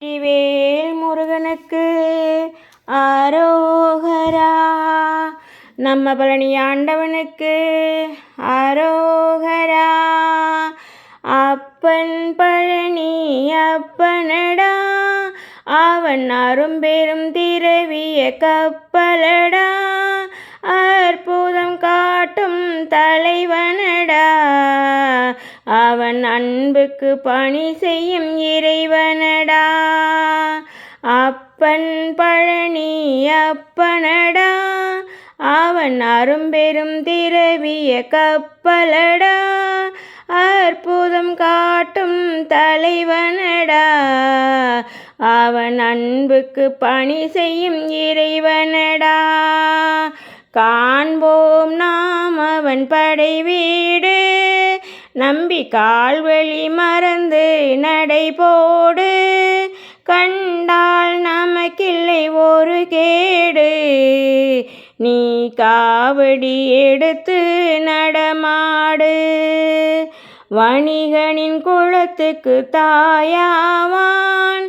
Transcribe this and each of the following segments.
வெற்றிவேல் முருகனுக்கு ஆரோகரா. நம்ம பழனி ஆண்டவனுக்கு ஆரோகரா. அப்பன் பழனி அப்பனடா, அவன் அரும்பெரும் திரவிய கப்பலடா, அற்புதம் காட்டும் தலைவனடா, அவன் அன்புக்கு பணி செய்யும் இறைவனடா. அப்பன் பழனி அப்பனடா, அவன் அரும்பெரும் திரவிய கப்பலடா, அற்புதம் காட்டும் தலைவனடா, அவன் அன்புக்கு பணி செய்யும் இறைவனடா. காண்போம் நாம் அவன் படை வீடு, நம்பி கால்வழி மறந்து நடைபோடு, கண்டால் நமக்கில்லை ஒரு கேடு, நீ காவடி எடுத்து நடமாடு. வணிகனின் குலத்துக்கு தாயாவான்,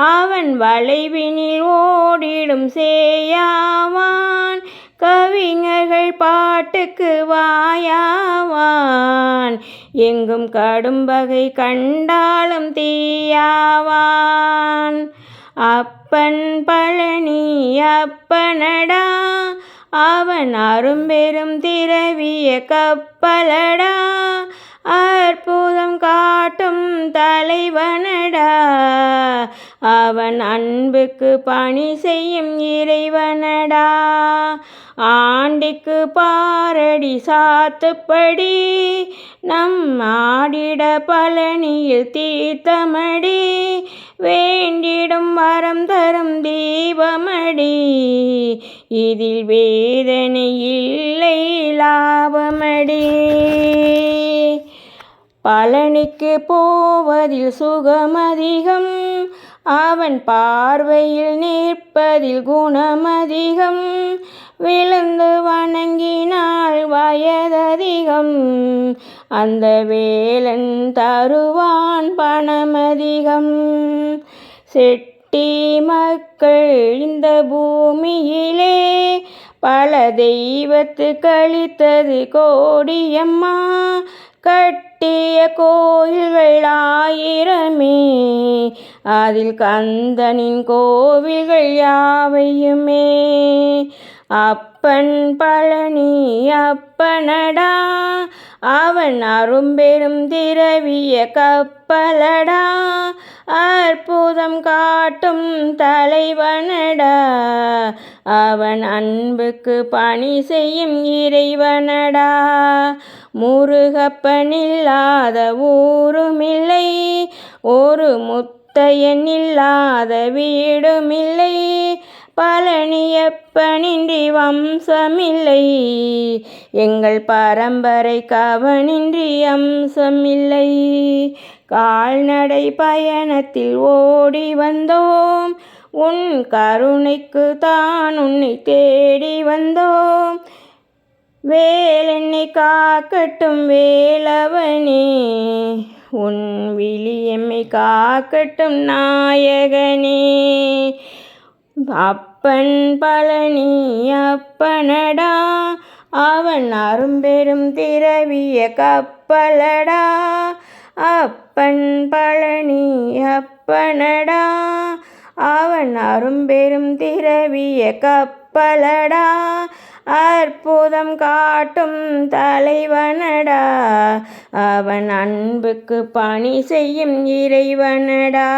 அவன் வளைவினில் ஓடிடும் சேயாவான், கவிஞர்கள் பாட்டுக்கு வாயாவான், எங்கும் கடும் பகை கண்டாலும் தீயாவான். அப்பன் பழனி அப்பனடா, அவன் அரும்பெரும் திரவிய கப்பலடா, அற்புதம் காட்டும் தலைவனடா, அவன் அன்புக்கு பணி செய்யும் இறைவனடா. ஆண்டிக்கு பாரடி சாத்துப்படி, நம் ஆடிட பழனியில் தீர்த்தமடி, வேண்டிடும் வரம் தரும் தீபமடி, இதில் வேதனை இல்லை லாபமடி. பழனிக்கு போவதில் சுகமதிகம், அவன் பார்வையில் நிற்பதில் குணமதிகம், விழுந்து வணங்கினால் வயததிகம், அந்த வேலன் தருவான் பணமதிகம். செட்டி மக்கள் இந்த பூமியிலே பல தெய்வத்து கழித்தது கோடியம்மா, கட்டிய கோயில்கள் ஆயிரமே, அதில் கந்தனின் கோவில்கள் யாவையுமே. அப்பன் பழனி அப்பனடா, அவன் அரும்பெரும் திரவிய கப்பலடா, அற்புதம் காட்டும் தலைவனடா, அவன் அன்புக்கு பணி செய்யும் இறைவனடா. முருகப்பனில்லாத ஊருமில்லை, ஒரு முத்தையன் இல்லாத வீடுமில்லை, பழனியப்பனின்றி வம்சமில்லை, எங்கள் பரம்பரைக்கு அவனின்றி அம்சமில்லை. கால்நடை பயணத்தில் ஓடி வந்தோம், உன் கருணைக்கு தான் உன்னை தேடி வந்தோம், வேலென்னை காக்கட்டும் வேலவனே, உன் விழி எம்மை காக்கட்டும் நாயகனே. அப்பன் பழனி அப்பனடா, அவன் அரும்பெரும் திரவிய கப்பலடா, அப்பன் பழனி அப்பனடா, அவன் அரும்பெரும் திரவிய கப்பலடா, அற்புதம் காட்டும் தலைவனடா, அவன் அன்புக்கு பணி செய்யும் இறைவனடா.